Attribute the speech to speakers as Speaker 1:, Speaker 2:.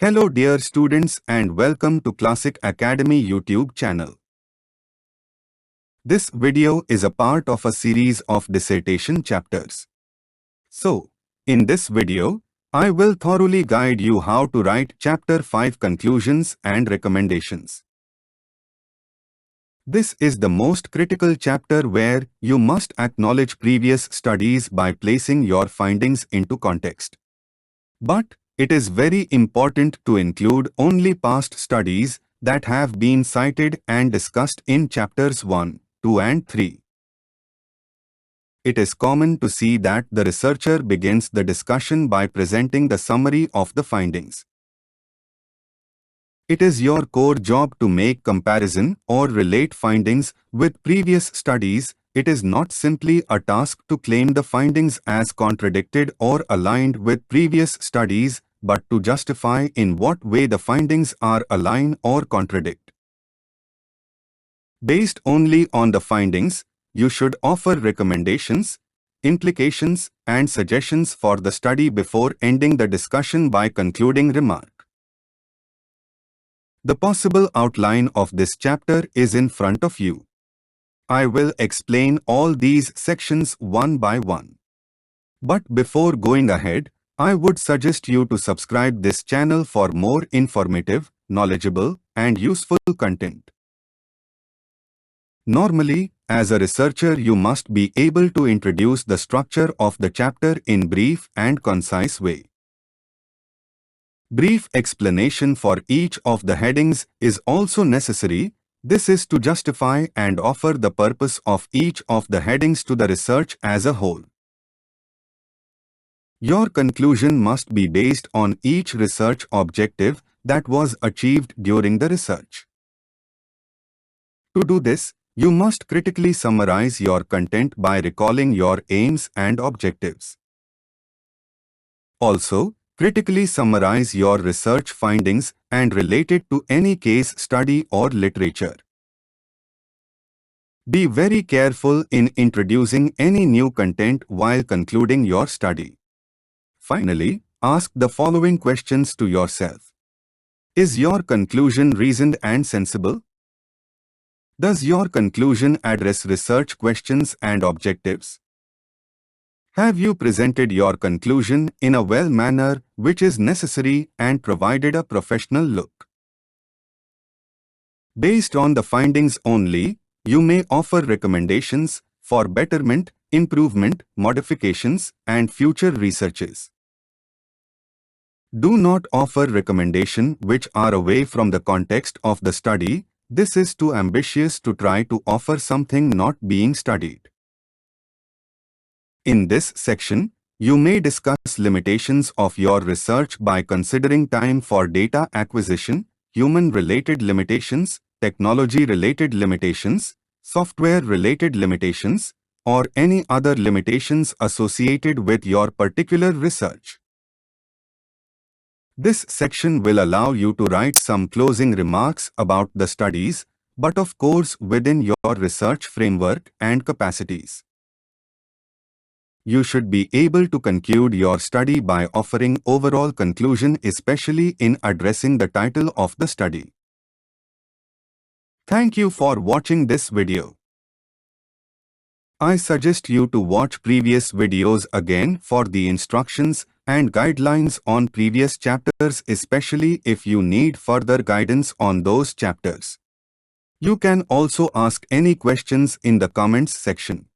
Speaker 1: Hello dear students and welcome to Classic Academy YouTube channel. This video is a part of a series of dissertation chapters. So, in this video, I will thoroughly guide you how to write Chapter 5 conclusions and recommendations. This is the most critical chapter where you must acknowledge previous studies by placing your findings into context. But it is very important to include only past studies that have been cited and discussed in chapters 1, 2 and 3. It is common to see that the researcher begins the discussion by presenting the summary of the findings. It is your core job to make comparison or relate findings with previous studies. It is not simply a task to claim the findings as contradicted or aligned with previous studies, but to justify in what way the findings are aligned or contradict. Based only on the findings, you should offer recommendations, implications, and suggestions for the study before ending the discussion by concluding remark. The possible outline of this chapter is in front of you. I will explain all these sections one by one. But before going ahead, I would suggest you to subscribe this channel for more informative, knowledgeable, and useful content. Normally, as a researcher, you must be able to introduce the structure of the chapter in brief and concise way. Brief explanation for each of the headings is also necessary. This is to justify and offer the purpose of each of the headings to the research as a whole. Your conclusion must be based on each research objective that was achieved during the research. To do this, you must critically summarize your content by recalling your aims and objectives. Also, critically summarize your research findings and relate it to any case study or literature. Be very careful in introducing any new content while concluding your study. Finally, ask the following questions to yourself. Is your conclusion reasoned and sensible? Does your conclusion address research questions and objectives? Have you presented your conclusion in a well manner which is necessary and provided a professional look? Based on the findings only, you may offer recommendations for betterment, improvement, modifications, and future researches. Do not offer recommendations which are away from the context of the study. This is too ambitious to try to offer something not being studied. In this section, you may discuss limitations of your research by considering time for data acquisition, human-related limitations, technology-related limitations, software-related limitations, or any other limitations associated with your particular research. This section will allow you to write some closing remarks about the studies, but of course within your research framework and capacities. You should be able to conclude your study by offering overall conclusion, especially in addressing the title of the study. Thank you for watching this video. I suggest you to watch previous videos again for the instructions and guidelines on previous chapters, especially if you need further guidance on those chapters. You can also ask any questions in the comments section.